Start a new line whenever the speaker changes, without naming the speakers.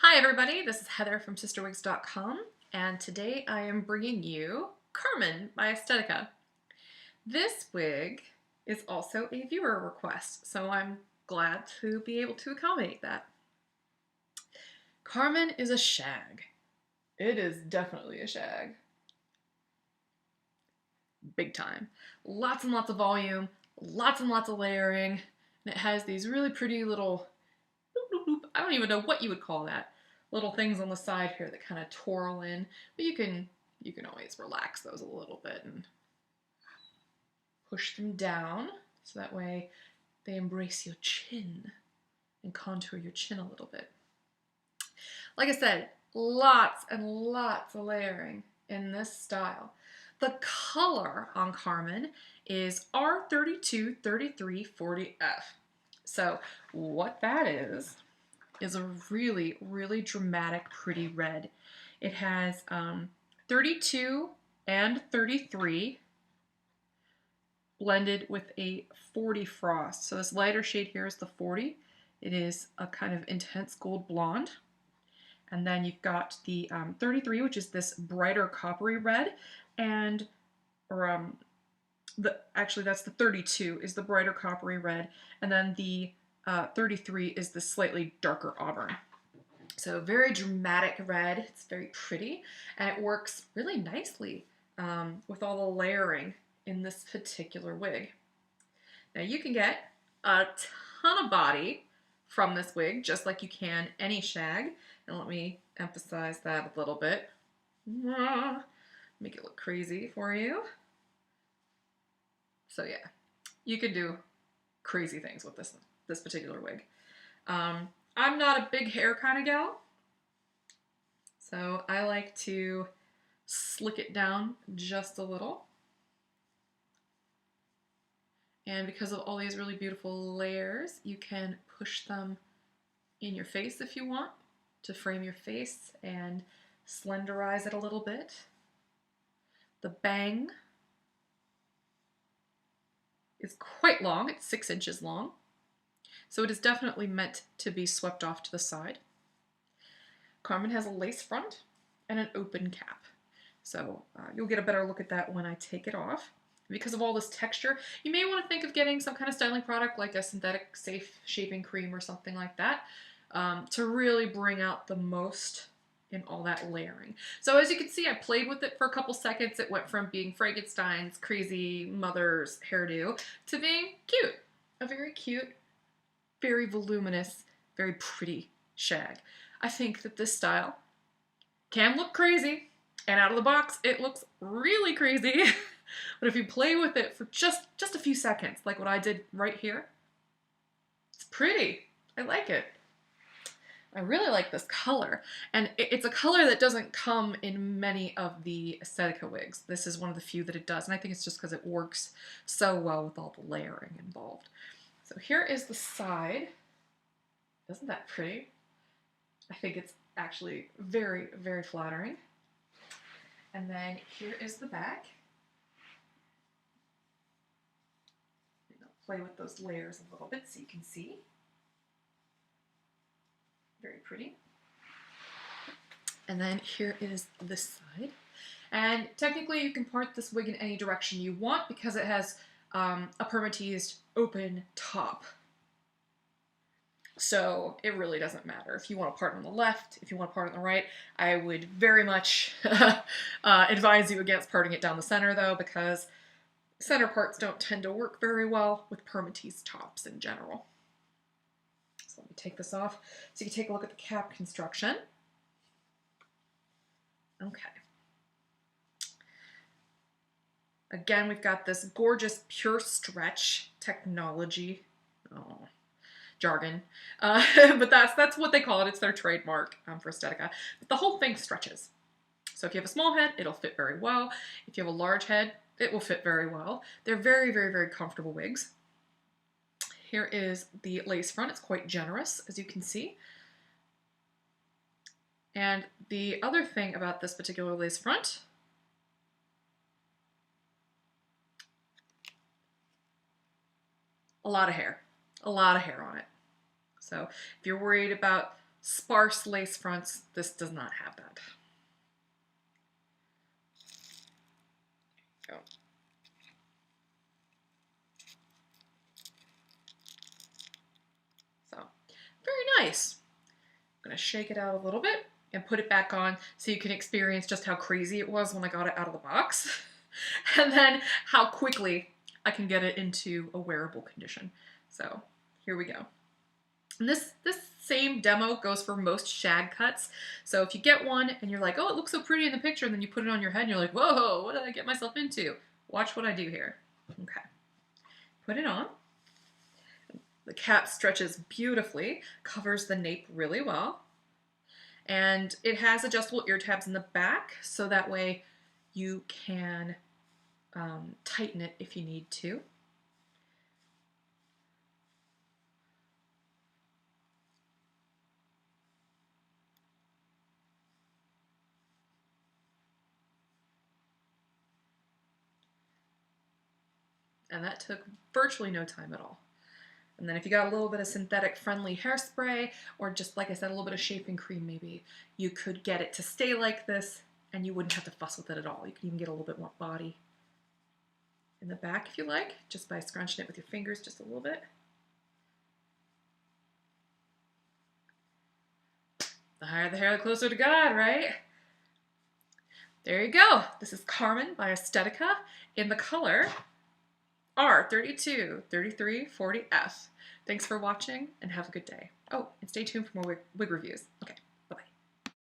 Hi everybody, this is Heather from CysterWigs.com, and today I am bringing you Carmen by Estetica. This wig is also a viewer request, so I'm glad to be able to accommodate that. Carmen is a shag. It is definitely a shag. Big time. Lots and lots of volume, lots and lots of layering, and it has these really pretty little I don't even know what you would call that. Little things on the side here that kind of twirl in, but you can always relax those a little bit and push them down so that way they embrace your chin and contour your chin a little bit. Like I said, lots and lots of layering in this style. The color on Carmen is R32 33 40F. So what that is a really, really dramatic, pretty red. It has 32 and 33 blended with a 40 frost. So this lighter shade here is the 40. It is a kind of intense gold blonde. And then you've got the 33, which is this brighter coppery red, and actually that's the 32 is the brighter coppery red, and then the 33 is the slightly darker auburn. So very dramatic red. It's very pretty, and it works really nicely with all the layering in this particular wig. Now you can get a ton of body from this wig, just like you can any shag. And let me emphasize that a little bit. Make it look crazy for you. So yeah, you can do crazy things with this particular wig. I'm not a big hair kind of gal, so I like to slick it down just a little. And because of all these really beautiful layers, you can push them in your face if you want to frame your face and slenderize it a little bit. The bang is quite long. It's 6 inches long. So it is definitely meant to be swept off to the side. Carmen has a lace front and an open cap. So you'll get a better look at that when I take it off. Because of all this texture, you may want to think of getting some kind of styling product like a synthetic safe shaping cream or something like that to really bring out the most in all that layering. So as you can see, I played with it for a couple seconds. It went from being Frankenstein's crazy mother's hairdo to being cute. A very cute, very voluminous, very pretty shag. I think that this style can look crazy, and out of the box, it looks really crazy. But if you play with it for just a few seconds, like what I did right here, it's pretty. I like it. I really like this color, and it's a color that doesn't come in many of the Estetica wigs. This is one of the few that it does, and I think it's just because it works so well with all the layering involved. So here is the side. Isn't that pretty? I think it's actually very, very flattering. And then here is the back. Play with those layers a little bit so you can see. Very pretty. And then here is this side. And technically you can part this wig in any direction you want because it has a permateased open top. So it really doesn't matter. If you want to part on the left, if you want to part on the right, I would very much advise you against parting it down the center though, because center parts don't tend to work very well with permateased tops in general. So let me take this off so you can take a look at the cap construction. Okay. Again, we've got this gorgeous pure stretch technology. Oh, jargon. But that's what they call it. It's their trademark for Estetica. But the whole thing stretches. So if you have a small head, it'll fit very well. If you have a large head, it will fit very well. They're very, very, very comfortable wigs. Here is the lace front. It's quite generous, as you can see. And the other thing about this particular lace front, a lot of hair on it. So if you're worried about sparse lace fronts, this does not have that. There you go. So, very nice. I'm gonna shake it out a little bit and put it back on so you can experience just how crazy it was when I got it out of the box. And then how quickly I can get it into a wearable condition. So here we go. And this same demo goes for most shag cuts. So if you get one and you're like, oh, it looks so pretty in the picture, and then you put it on your head and you're like, whoa, what did I get myself into? Watch what I do here. Okay. Put it on. The cap stretches beautifully, covers the nape really well. And it has adjustable ear tabs in the back, so that way you can tighten it if you need to. And that took virtually no time at all. And then if you got a little bit of synthetic friendly hairspray, or just like I said, a little bit of shaving cream maybe, you could get it to stay like this and you wouldn't have to fuss with it at all. You can even get a little bit more body in the back if you like, just by scrunching it with your fingers just a little bit. The higher the hair, the closer to God, right? There you go. This is Carmen by Estetica in the color R32, 33, 40F. Thanks for watching and have a good day. Oh, and stay tuned for more wig reviews. Okay.